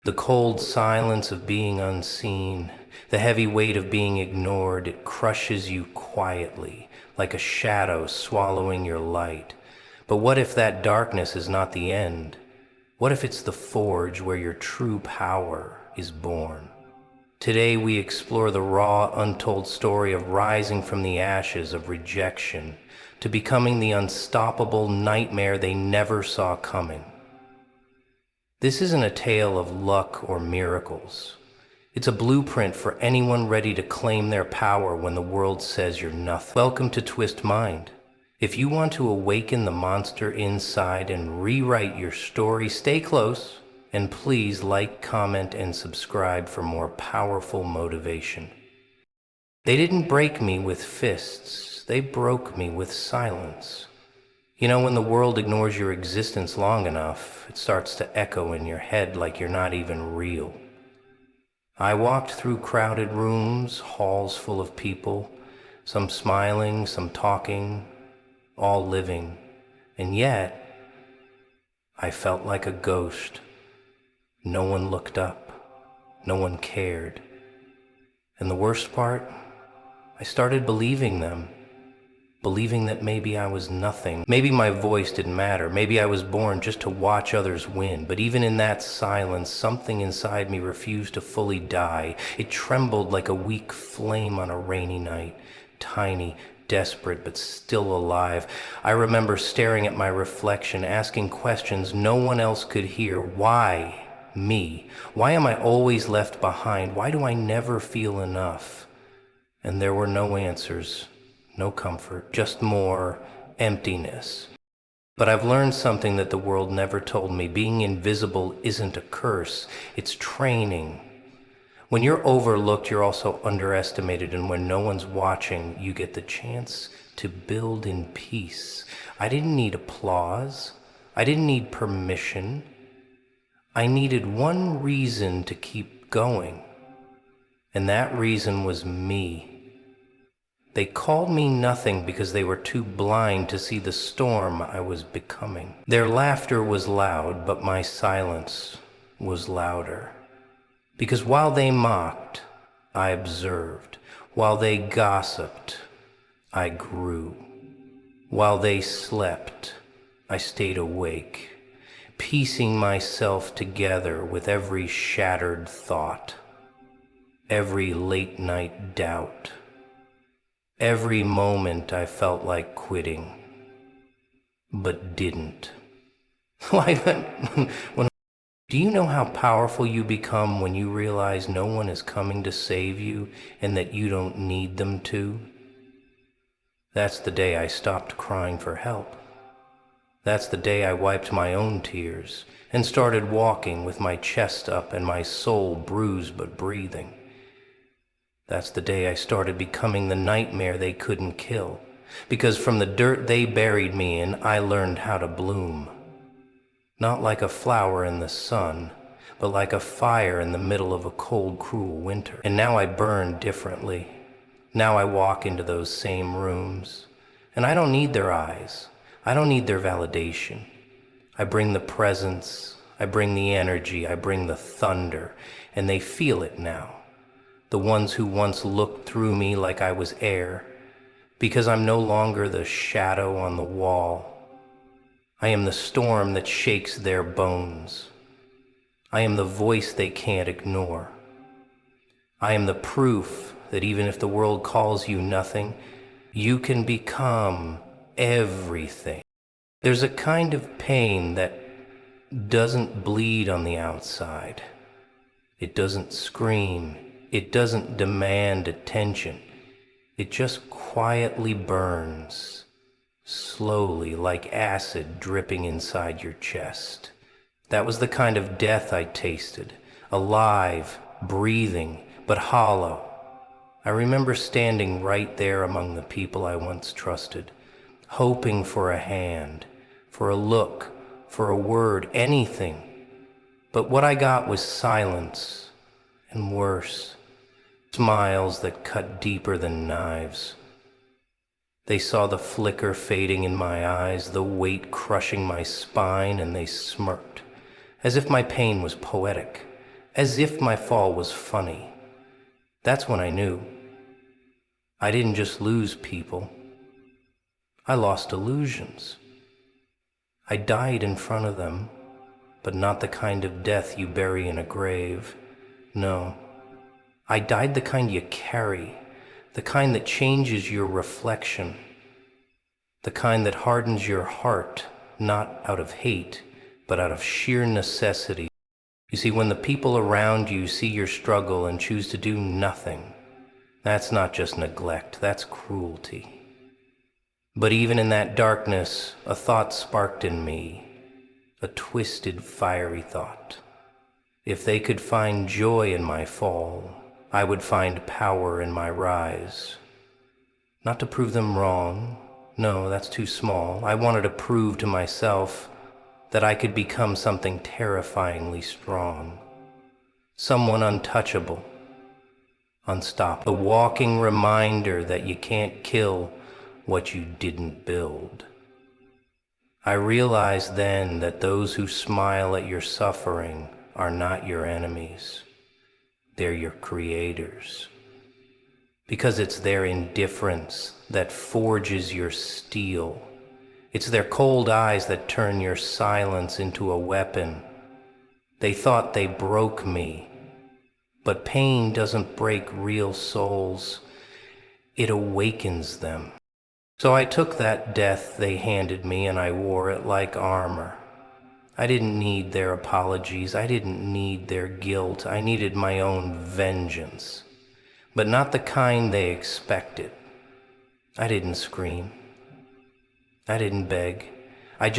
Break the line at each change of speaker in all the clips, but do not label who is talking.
The cold silence of being unseen, the heavy weight of being ignored, it crushes you quietly, like a shadow swallowing your light. But what if that darkness is not the end? What if it's the forge where your true power is born? Today we explore the raw, untold story of rising from the ashes of rejection to becoming the unstoppable nightmare they never saw coming. This isn't a tale of luck or miracles. It's a blueprint for anyone ready to claim their power when the world says you're nothing. Welcome to Twist Mind. If you want to awaken the monster inside and rewrite your story, stay close and please like, comment, and subscribe for more powerful motivation. They didn't break me with fists, they broke me with silence. You know, when the world ignores your existence long enough, it starts to echo in your head like you're not even real. I walked through crowded rooms, halls full of people, some smiling, some talking, all living, and yet I felt like a ghost. No one looked up, no one cared. And the worst part, I started believing them. Believing that maybe I was nothing. Maybe my voice didn't matter. Maybe I was born just to watch others win. But even in that silence, something inside me refused to fully die. It trembled like a weak flame on a rainy night. Tiny, desperate, but still alive. I remember staring at my reflection, asking questions no one else could hear. Why me? Why am I always left behind? Why do I never feel enough? And there were no answers. No comfort, just more emptiness. But I've learned something that the world never told me. Being invisible isn't a curse, it's training. When you're overlooked, you're also underestimated, and when no one's watching, you get the chance to build in peace. I didn't need applause. I didn't need permission. I needed one reason to keep going, and that reason was me. They called me nothing because they were too blind to see the storm I was becoming. Their laughter was loud, but my silence was louder. Because while they mocked, I observed. While they gossiped, I grew. While they slept, I stayed awake, piecing myself together with every shattered thought, every late night doubt. Every moment I felt like quitting, but didn't. Do you know how powerful you become when you realize no one is coming to save you and that you don't need them to? That's the day I stopped crying for help. That's the day I wiped my own tears and started walking with my chest up and my soul bruised but breathing. That's the day I started becoming the nightmare they couldn't kill, because from the dirt they buried me in, I learned how to bloom. Not like a flower in the sun, but like a fire in the middle of a cold, cruel winter. And now I burn differently. Now I walk into those same rooms, and I don't need their eyes. I don't need their validation. I bring the presence, I bring the energy, I bring the thunder, and they feel it now. The ones who once looked through me like I was air, because I'm no longer the shadow on the wall. I am the storm that shakes their bones. I am the voice they can't ignore. I am the proof that even if the world calls you nothing, you can become everything. There's a kind of pain that doesn't bleed on the outside. It doesn't scream. It doesn't demand attention. It just quietly burns, slowly, like acid dripping inside your chest. That was the kind of death I tasted, alive, breathing, but hollow. I remember standing right there among the people I once trusted, hoping for a hand, for a look, for a word, anything. But what I got was silence, and worse, smiles that cut deeper than knives. They saw the flicker fading in my eyes, the weight crushing my spine, and they smirked, as if my pain was poetic, as if my fall was funny. That's when I knew. I didn't just lose people. I lost illusions. I died in front of them, but not the kind of death you bury in a grave. No, I died the kind you carry, the kind that changes your reflection, the kind that hardens your heart, not out of hate, but out of sheer necessity. You see, when the people around you see your struggle and choose to do nothing, that's not just neglect, that's cruelty. But even in that darkness, a thought sparked in me, a twisted, fiery thought. If they could find joy in my fall, I would find power in my rise. Not to prove them wrong, no, that's too small. I wanted to prove to myself that I could become something terrifyingly strong, someone untouchable, unstoppable, a walking reminder that you can't kill what you didn't build. I realized then that those who smile at your suffering are not your enemies. They're your creators. Because it's their indifference that forges your steel. It's their cold eyes that turn your silence into a weapon. They thought they broke me, but pain doesn't break real souls. It awakens them. So I took that death they handed me and I wore it like armor. I didn't need their apologies. I didn't need their guilt. I needed my own vengeance, but not the kind they expected. I didn't scream. I didn't beg. I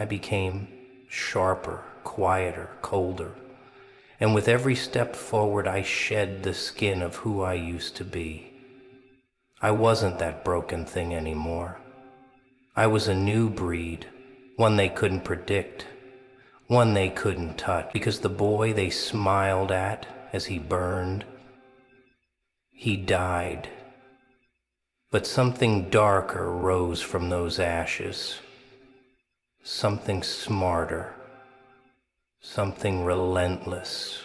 became sharper, quieter, colder. And with every step forward, I shed the skin of who I used to be. I wasn't that broken thing anymore. I was a new breed, one they couldn't predict, one they couldn't touch, because the boy they smiled at as he burned, he died. But something darker rose from those ashes, something smarter, something relentless.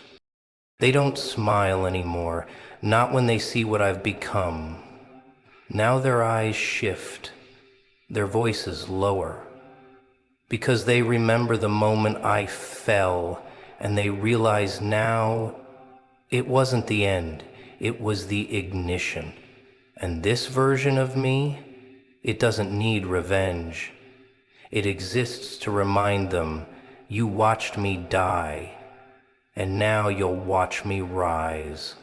They don't smile anymore, not when they see what I've become. Now their eyes shift, their voices lower, because they remember the moment I fell, and they realize now it wasn't the end, it was the ignition. And this version of me, it doesn't need revenge. It exists to remind them, you watched me die, and now you'll watch me rise.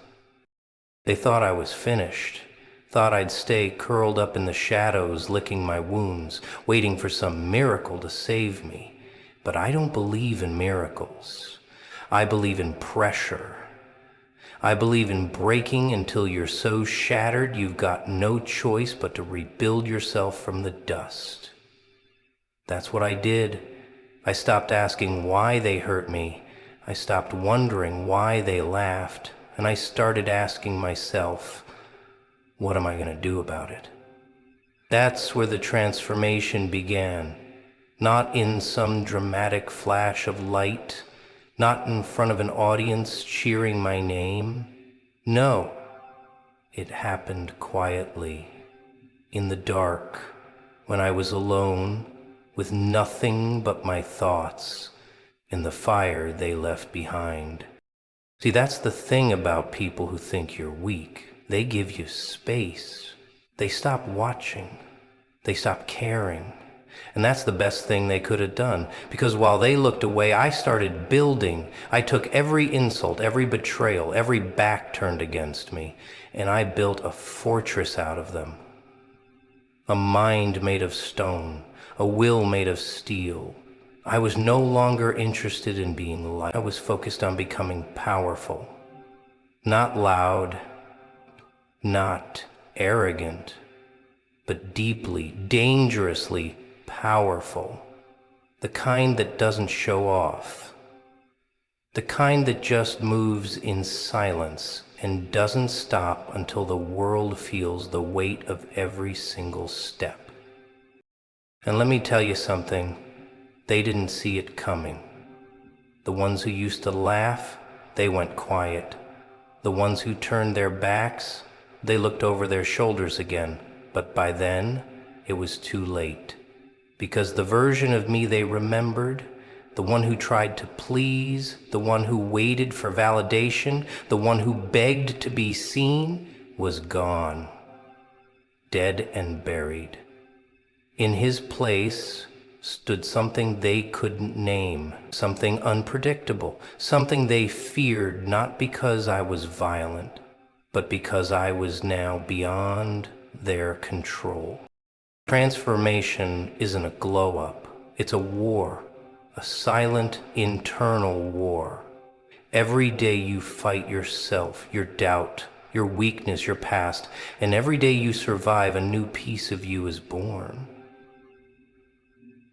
They thought I was finished, thought I'd stay curled up in the shadows, licking my wounds, waiting for some miracle to save me. But I don't believe in miracles. I believe in pressure. I believe in breaking until you're so shattered you've got no choice but to rebuild yourself from the dust. That's what I did. I stopped asking why they hurt me. I stopped wondering why they laughed. And I started asking myself, what am I going to do about it? That's where the transformation began. Not in some dramatic flash of light, not in front of an audience cheering my name. No, it happened quietly, in the dark, when I was alone, with nothing but my thoughts and the fire they left behind. See, that's the thing about people who think you're weak. They give you space. They stop watching. They stop caring. And that's the best thing they could have done, because while they looked away, I started building. I took every insult, every betrayal, every back turned against me, and I built a fortress out of them. A mind made of stone, a will made of steel. I was no longer interested in being liked. I was focused on becoming powerful. Not loud, not arrogant, but deeply, dangerously powerful. The kind that doesn't show off. The kind that just moves in silence and doesn't stop until the world feels the weight of every single step. And let me tell you something, they didn't see it coming. The ones who used to laugh, they went quiet. The ones who turned their backs, they looked over their shoulders again, but by then, it was too late. Because the version of me they remembered, the one who tried to please, the one who waited for validation, the one who begged to be seen, was gone, dead and buried. In his place stood something they couldn't name, something unpredictable, something they feared not because I was violent, but because I was now beyond their control. Transformation isn't a glow-up, it's a war, a silent internal war. Every day you fight yourself, your doubt, your weakness, your past, and every day you survive, a new piece of you is born.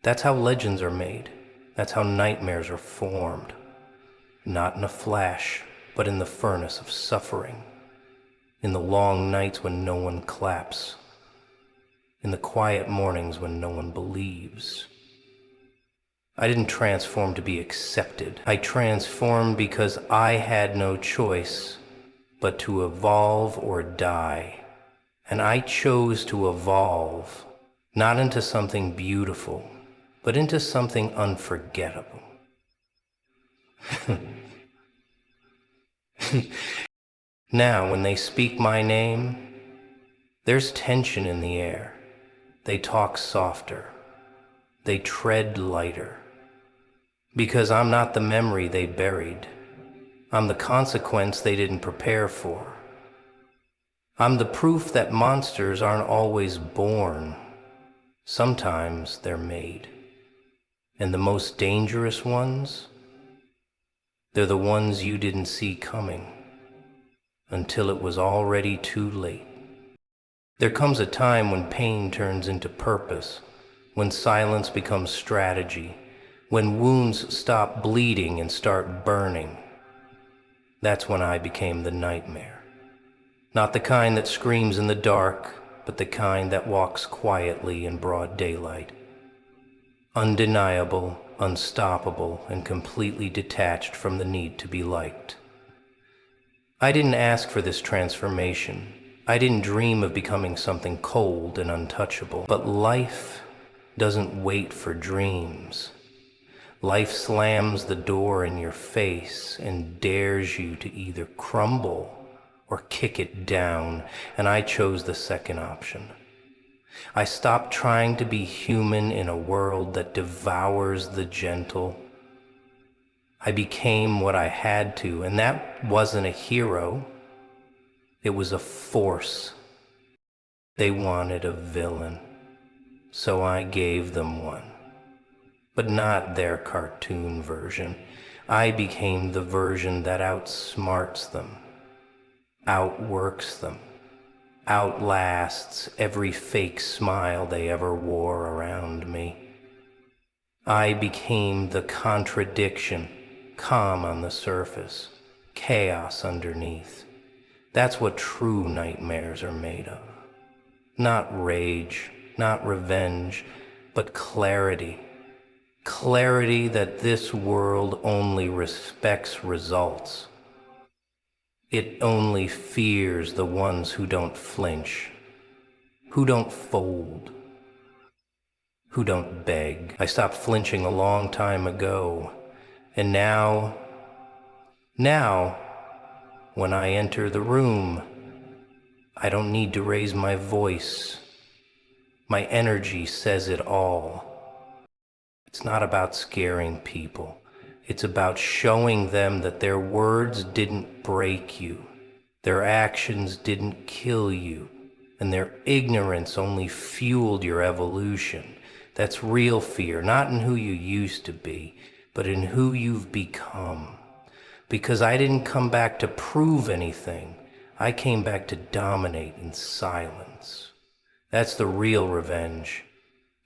That's how legends are made. That's how nightmares are formed. Not in a flash, but in the furnace of suffering. In the long nights when no one claps. In the quiet mornings when no one believes. I didn't transform to be accepted. I transformed because I had no choice but to evolve or die. And I chose to evolve, not into something beautiful, but into something unforgettable. Now, when they speak my name, there's tension in the air. They talk softer. They tread lighter. Because I'm not the memory they buried. I'm the consequence they didn't prepare for. I'm the proof that monsters aren't always born. Sometimes they're made. And the most dangerous ones, they're the ones you didn't see coming until it was already too late. There comes a time when pain turns into purpose, when silence becomes strategy, when wounds stop bleeding and start burning. That's when I became the nightmare. Not the kind that screams in the dark, but the kind that walks quietly in broad daylight. Undeniable, unstoppable, and completely detached from the need to be liked. I didn't ask for this transformation. I didn't dream of becoming something cold and untouchable. But life doesn't wait for dreams. Life slams the door in your face and dares you to either crumble or kick it down, and I chose the second option. I stopped trying to be human in a world that devours the gentle. I became what I had to, and that wasn't a hero. It was a force. They wanted a villain, so I gave them one. But not their cartoon version. I became the version that outsmarts them, outworks them, outlasts every fake smile they ever wore around me. I became the contradiction, calm on the surface, chaos underneath. That's what true nightmares are made of. Not rage, not revenge, but clarity. Clarity that this world only respects results. It only fears the ones who don't flinch, who don't fold, who don't beg. I stopped flinching a long time ago, and now, when I enter the room, I don't need to raise my voice. My energy says it all. It's not about scaring people. It's about showing them that their words didn't break you, their actions didn't kill you, and their ignorance only fueled your evolution. That's real fear, not in who you used to be, but in who you've become. Because I didn't come back to prove anything. I came back to dominate in silence. That's the real revenge.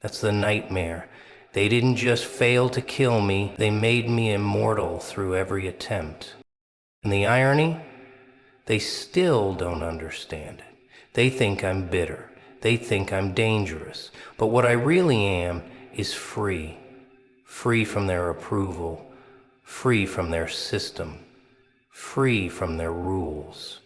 That's the nightmare. They didn't just fail to kill me, they made me immortal through every attempt. And the irony? They still don't understand it. They think I'm bitter. They think I'm dangerous. But what I really am is free. Free from their approval. Free from their system. free from their rules.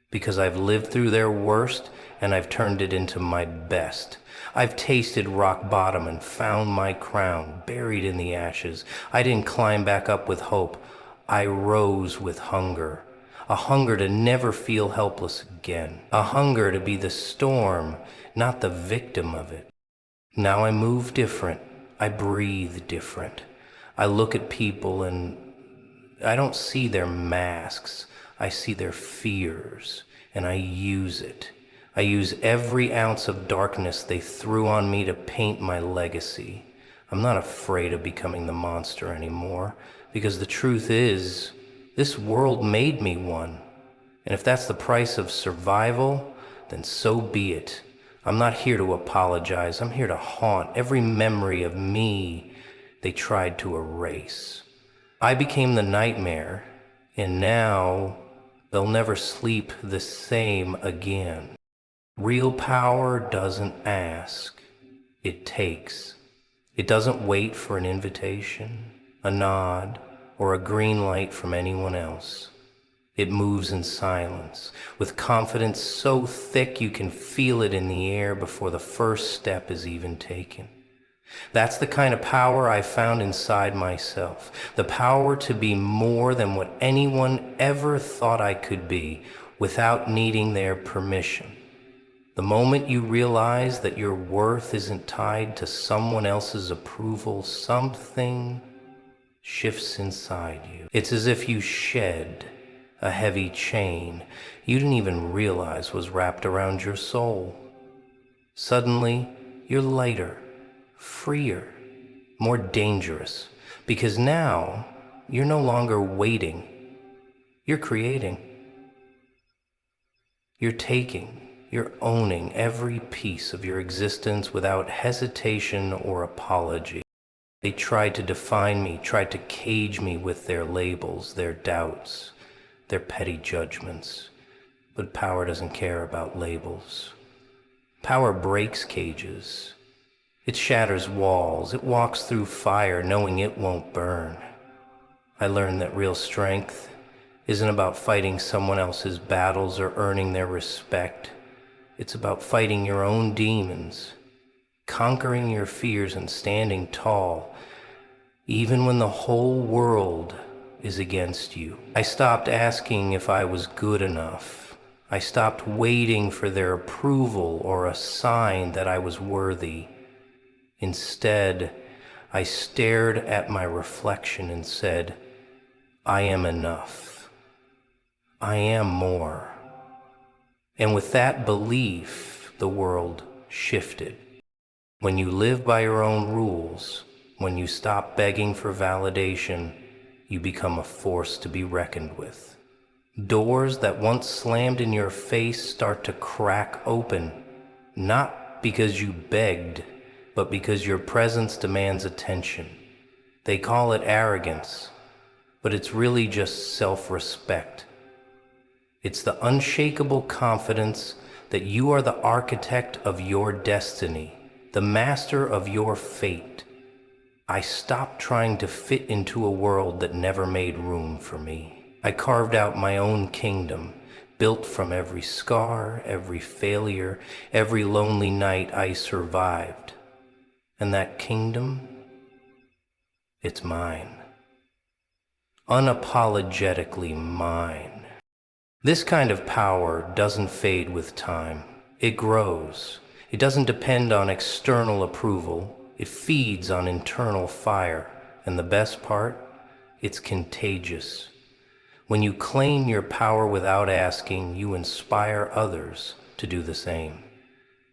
Because I've lived through their worst and I've turned it into my best. I've tasted rock bottom and found my crown buried in the ashes. I didn't climb back up with hope. I rose with hunger. A hunger to never feel helpless again. A hunger to be the storm, not the victim of it. Now I move different. I breathe different. I look at people and I don't see their masks. I see their fears, and I use it. I use every ounce of darkness they threw on me to paint my legacy. I'm not afraid of becoming the monster anymore, because the truth is, this world made me one. And if that's the price of survival, then so be it. I'm not here to apologize. I'm here to haunt every memory of me they tried to erase. I became the nightmare, and now they'll never sleep the same again. Real power doesn't ask, it takes. It doesn't wait for an invitation, a nod, or a green light from anyone else. It moves in silence, with confidence so thick you can feel it in the air before the first step is even taken. That's the kind of power I found inside myself. The power to be more than what anyone ever thought I could be without needing their permission. The moment you realize that your worth isn't tied to someone else's approval, something shifts inside you. It's as if you shed a heavy chain you didn't even realize was wrapped around your soul. Suddenly, you're lighter, freer, more dangerous, because now you're no longer waiting. You're creating. You're taking, you're owning every piece of your existence without hesitation or apology. They tried to define me, tried to cage me with their labels, their doubts, their petty judgments. But power doesn't care about labels. Power breaks cages. It shatters walls. It walks through fire knowing it won't burn. I learned that real strength isn't about fighting someone else's battles or earning their respect. It's about fighting your own demons, conquering your fears and standing tall, even when the whole world is against you. I stopped asking if I was good enough. I stopped waiting for their approval or a sign that I was worthy. Instead, I stared at my reflection and said, I am enough. I am more. And with that belief, the world shifted. When you live by your own rules, when you stop begging for validation, you become a force to be reckoned with. Doors that once slammed in your face start to crack open, not because you begged, but because your presence demands attention. They call it arrogance, but it's really just self-respect. It's the unshakable confidence that you are the architect of your destiny, the master of your fate. I stopped trying to fit into a world that never made room for me. I carved out my own kingdom, built from every scar, every failure, every lonely night I survived. And that kingdom, it's mine. Unapologetically mine. This kind of power doesn't fade with time. It grows. It doesn't depend on external approval. It feeds on internal fire. And the best part, it's contagious. When you claim your power without asking, you inspire others to do the same.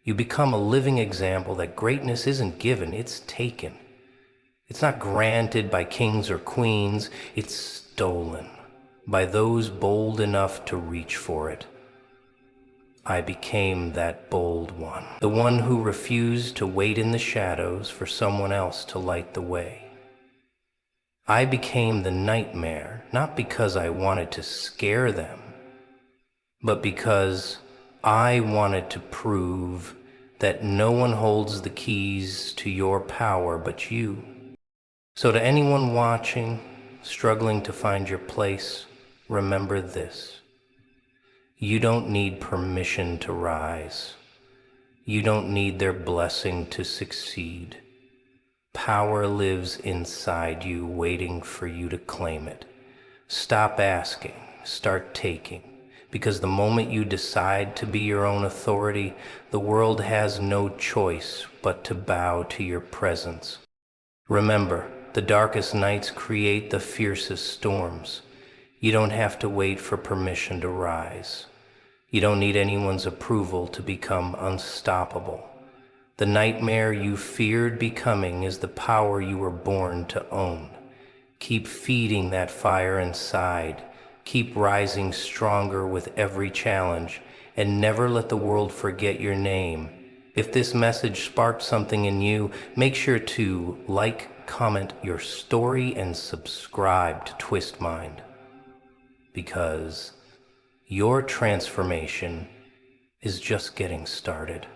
You become a living example that greatness isn't given, it's taken. It's not granted by kings or queens, it's stolen by those bold enough to reach for it. I became that bold one, the one who refused to wait in the shadows for someone else to light the way. I became the nightmare, not because I wanted to scare them, but because I wanted to prove that no one holds the keys to your power but you. So to anyone watching, struggling to find your place, remember this. You don't need permission to rise. You don't need their blessing to succeed. Power lives inside you, waiting for you to claim it. Stop asking, start taking. Because the moment you decide to be your own authority, the world has no choice but to bow to your presence. Remember, the darkest nights create the fiercest storms. You don't have to wait for permission to rise. You don't need anyone's approval to become unstoppable. The nightmare you feared becoming is the power you were born to own. Keep feeding that fire inside. Keep rising stronger with every challenge, and never let the world forget your name. If this message sparked something in you, make sure to like, comment your story, and subscribe to Twist Mind. Because your transformation is just getting started.